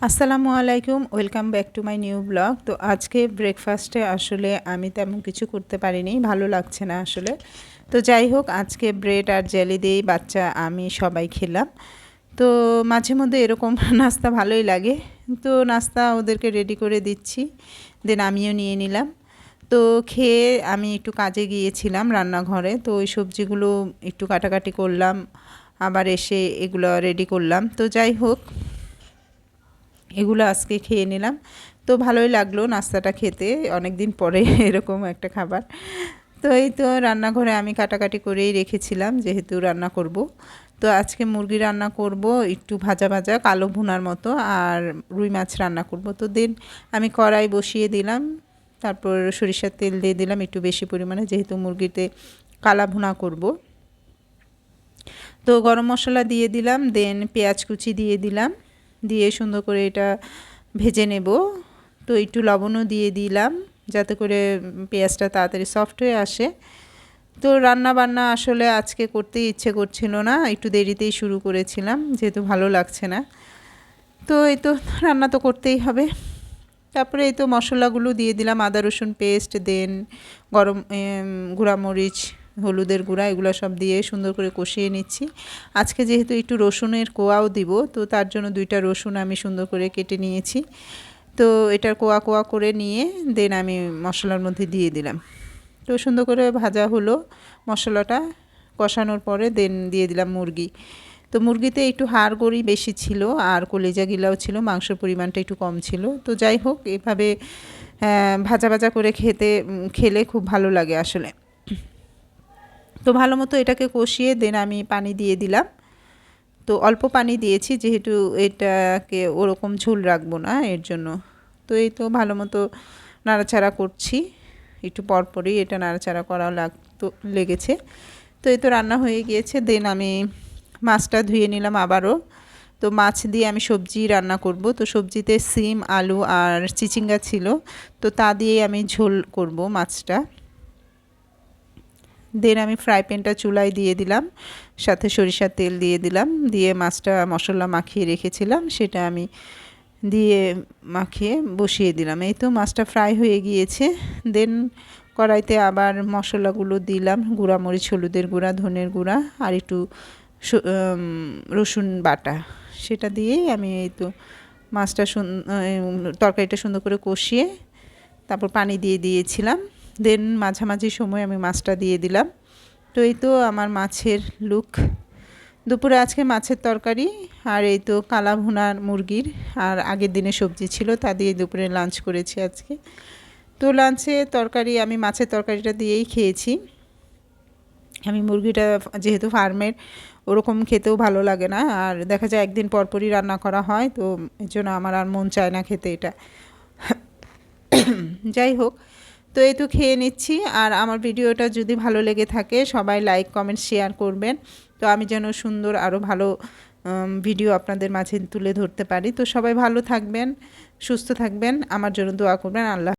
আসসালামু আলাইকুম, welcome back to my new blog. তো আজকে ব্রেকফাস্টে আসলে আমি তেমন কিছু করতে পারিনি, ভালো লাগছে না আসলে। তো যাই হোক, আজকে ব্রেড আর জেলি দিয়েই বাচ্চা আমি সবাই খেলাম। তো মাঝে মধ্যে এরকম নাস্তা ভালোই লাগে। তো নাস্তা ওদেরকে রেডি করে দিচ্ছি, দেন আমিও নিয়ে নিলাম। তো খেয়ে আমি একটু কাজে গিয়েছিলাম রান্নাঘরে, তো ওই সবজিগুলো একটু কাটাকাটি করলাম, আবার এসে এগুলো রেডি করলাম। তো যাই হোক, এগুলো আজকে খেয়ে নিলাম। তো ভালোই লাগলো নাস্তাটা খেতে, অনেক দিন পরে এরকম একটা খাবার। তো এই তো রান্নাঘরে আমি কাটাকাটি করেই রেখেছিলাম, যেহেতু রান্না করব। তো আজকে মুরগি রান্না করব, একটু ভাজা ভাজা কালো ভুনার মতো, আর রুই মাছ রান্না করব। তো দিন আমি কড়াই বসিয়ে দিলাম, তারপর সরিষার তেল দিয়ে দিলাম একটু বেশি পরিমাণে, যেহেতু মুরগিতে কালা ভুনা করব। তো গরম মশলা দিয়ে দিলাম, দেন পেঁয়াজ কুচি দিয়ে দিলাম, দিয়ে সুন্দর করে এটা ভেজে নেব। তো একটু লবণও দিয়ে দিলাম, যাতে করে পেঁয়াজটা তাড়াতাড়ি সফট হয়ে আসে। তো রান্না বান্না আসলে আজকে করতে ইচ্ছে করছিল না, একটু দেরিতেই শুরু করেছিলাম, যেহেতু ভালো লাগছে না। তো এই তো রান্না তো করতেই হবে। তারপরে এই তো মশলাগুলো দিয়ে দিলাম, আদা রসুন পেস্ট, দেন গরম গুঁড়ামরিচ, হলুদের গুঁড়া, এগুলো সব দিয়ে সুন্দর করে কষিয়ে নিচ্ছি। আজকে যেহেতু একটু রসুনের কোয়াও দিব, তো তার জন্য 2টা রসুন আমি সুন্দর করে কেটে নিয়েছি। তো এটার কোয়া কোয়া করে নিয়ে দেন আমি মশলার মধ্যে দিয়ে দিলাম। তো সুন্দর করে ভাজা হলো মশলাটা, কষানোর পরে দেন দিয়ে দিলাম মুরগি। তো মুরগিতে একটু হাড় গড়ি বেশি ছিল, আর কলিজা গিলাও ছিল, মাংসের পরিমাণটা একটু কম ছিল। তো যাই হোক, এভাবে ভাজা ভাজা করে খেলে খুব ভালো লাগে আসলে। তো ভালো মতো এটাকে কষিয়ে দেন আমি পানি দিয়ে দিলাম। তো অল্প পানি দিয়েছি, যেহেতু এটাকে ওরকম ঝোল রাখবো না, এর জন্য। তো এই তো ভালো মতো নাড়াচাড়া করছি, একটু পরপরই এটা নাড়াচাড়া করা লেগেছে। তো এই তো রান্না হয়ে গিয়েছে, দেন আমি মাছটা ধুয়ে নিলাম আবারও। তো মাছ দিয়ে আমি সবজি রান্না করব। তো সবজিতে সিম, আলু আর চিচিঙ্গা ছিল, তো তা দিয়েই আমি ঝোল করব মাছটা। দেন আমি ফ্রাই প্যানটা চুলায় দিয়ে দিলাম, সাথে সরিষার তেল দিয়ে দিলাম, দিয়ে মাছটা মশলা মাখিয়ে রেখেছিলাম সেটা আমি দিয়ে মাখিয়ে বসিয়ে দিলাম। এই তো মাছটা ফ্রাই হয়ে গিয়েছে। দেন কড়াইতে আবার মশলাগুলো দিলাম, গুঁড়া মরিচ, হলুদের গুঁড়া, ধনের গুঁড়া, আর একটু রসুন বাটা, সেটা দিয়েই আমি এই তো মাছটা তরকারিটা সুন্দর করে কষিয়ে তারপর পানি দিয়ে দিয়েছিলাম। দেন মাঝামাঝি সময় আমি মাছটা দিয়ে দিলাম। তো এই তো আমার মাছের লুক। দুপুরে আজকে মাছের তরকারি, আর এই তো কালা ভুনার মুরগির, আর আগের দিনে সবজি ছিল, তা দিয়ে দুপুরে লাঞ্চ করেছি আজকে। তো লাঞ্চে তরকারি আমি মাছের তরকারিটা দিয়েই খেয়েছি। আমি মুরগিটা যেহেতু ফার্মের, ওরকম খেতেও ভালো লাগে না, আর দেখা যায় একদিন পরপরই রান্না করা হয়, তো এর জন্য আমার আর মন চায় না খেতে এটা। যাই হোক, তো এই তো খেয়ে নিচ্ছি। আর আমার ভিডিওটা যদি ভালো লেগে থাকে সবাই লাইক, কমেন্ট, শেয়ার করবেন, তো আমি যেন সুন্দর আরও ভালো ভিডিও আপনাদের মাঝে তুলে ধরতে পারি। তো সবাই ভালো থাকবেন, সুস্থ থাকবেন, আমার জন্য দোয়া করবেন। আল্লাহ।